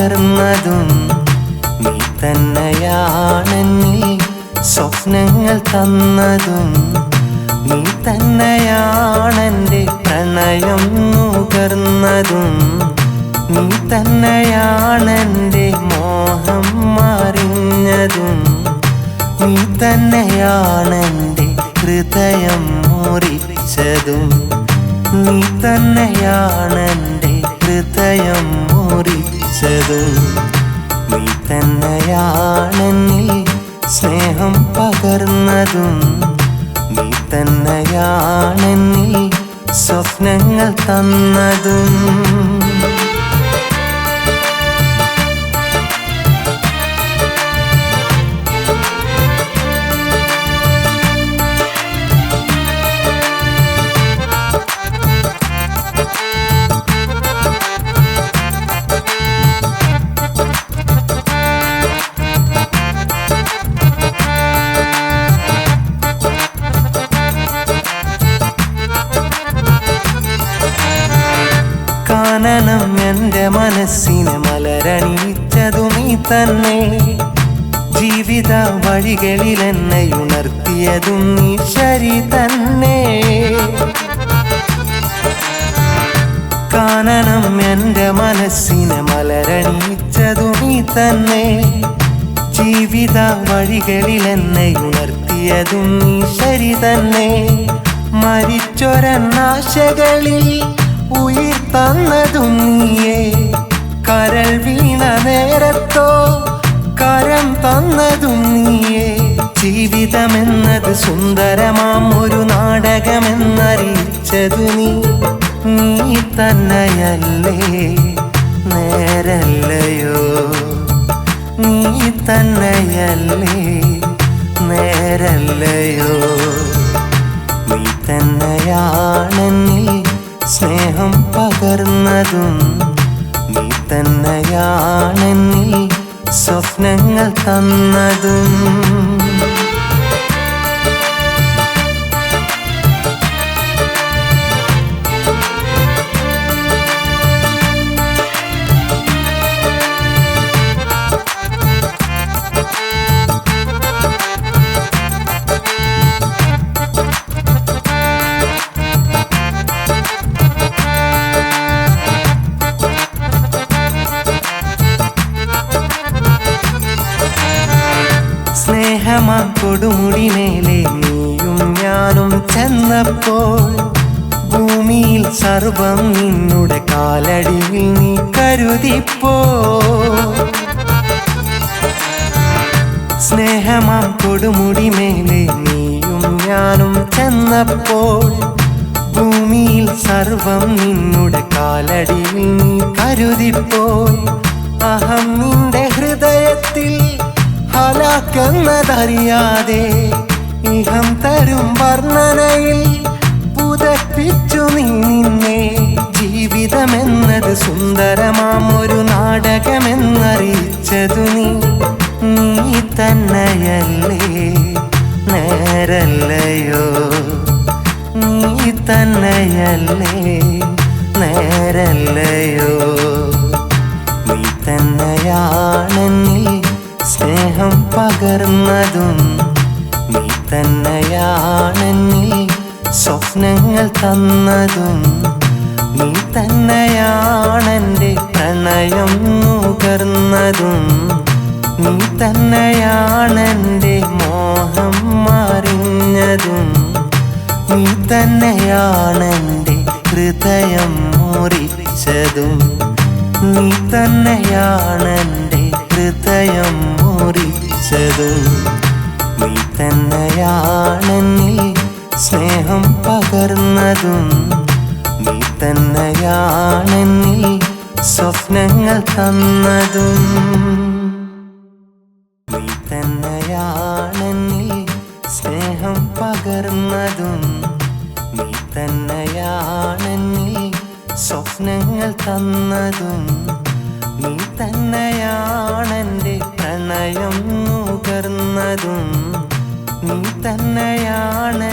പകർന്നതും നീ തന്നെയാണെന്നിൽ സ്വപ്നങ്ങൾ തന്നതും നീ തന്നെയാണെൻ്റെ പ്രണയം നുകർന്നതും നീ തന്നെയാണെൻ്റെ മോഹം മാറിഞ്ഞതും നീ തന്നെയാണെൻ്റെ ഹൃദയം മുറിച്ചതും നീ തന്നെയാണെൻ്റെ ഹൃദയം മുറിച്ചതും നീ തന്നെയാണെന്നിൽ സ്നേഹം പകർന്നതും നീ തന്നെയാണെന്നിൽ സ്വപ്നങ്ങൾ തന്നതും കാനനം എൻ്റെ മനസ്സിനെ മലരണിയിച്ചതു നീ തന്നെ ജീവിത വഴികളിൽ എന്നെ ഉണർത്തിയതും നീ ശരി തന്നെ കാനനം എൻ്റെ മനസ്സിനെ മലരണിയിച്ചതു നീ തന്നെ ജീവിത വഴികളിൽ എന്നെ ഉണർത്തിയതും നീ ശരി തന്നെ മരിച്ചൊരനാശകളിൽ ഉയിർ തന്നതും നീയേ കരൾ വീണ നേരത്തോ കരം തന്നതും നീയേ ജീവിതമെന്നത് സുന്ദരമാം ഒരു നാടകമെന്നറിയിച്ചതു നീ തന്നെയല്ലേ നേരല്ലയോ നീ തന്നെയല്ലേ നേരല്ലയോ നീ തന്നെയാണെന്നിൽ സ്നേഹം പകർന്നതും നീ തന്നെയാണെന്നിൽ സ്വപ്നങ്ങൾ തന്നതും സ്നേഹമാം കൊടുമുടി മേലെ നീയും ഞാനും ചെന്നപ്പോൾ ഭൂമിയിൽ സർവം നിന്നുടെ കാലടിയിൽ നീ കരുതിപ്പോ സ്നേഹമാം കൊടുമുടി മേലെ നീയും ഞാനും ചെന്നപ്പോൾ ഭൂമിയിൽ സർവം നിന്നുടെ കാലടിയിൽ നീ കരുതിപ്പോയി അഹം നിന്റെ ഹൃദയത്തിൽ ഹലാക്കെന്നതറിയാതെ ഇഹം തരും വർണ്ണനയിൽ പുതപ്പിച്ചു നീ നിന്നെ ജീവിതമെന്നത് സുന്ദരമാം ഒരു നാടകമെന്നറിയിച്ചതു നീ തന്നെയല്ലേ നേരല്ലയോ നീ തന്നെയല്ലേ നേരല്ലയോ നീ തന്നെയാണെന്നിൽ സ്നേഹം പകർന്നതും നീ തന്നെയാണെന്നിൽ സ്വപ്നങ്ങൾ തന്നതും നീ തന്നെയാണെൻ്റെ പ്രണയം നുകർന്നതും നീ തന്നെയാണെൻ്റെ മോഹം മാറിഞ്ഞതും നീ തന്നെയാണെൻ്റെ ഹൃദയം മുറിച്ചതും നീ തന്നെയാണെൻ്റെ ഹൃദയം മുറിച്ചതും നീ തന്നെയാണെന്നിൽ സ്നേഹം പകർന്നതും നീ തന്നെയാണെന്നിൽ സ്വപ്നങ്ങൾ തന്നതും നീ തന്നെയാണെന്നിൽ സ്നേഹം പകർന്നതും നീ തന്നെയാണെന്നിൽ സ്വപ്നങ്ങൾ തന്നതും നീ തന്നെയാണെൻ്റെ പ്രണയം നുകർന്നതും നീ തന്നെയാണ്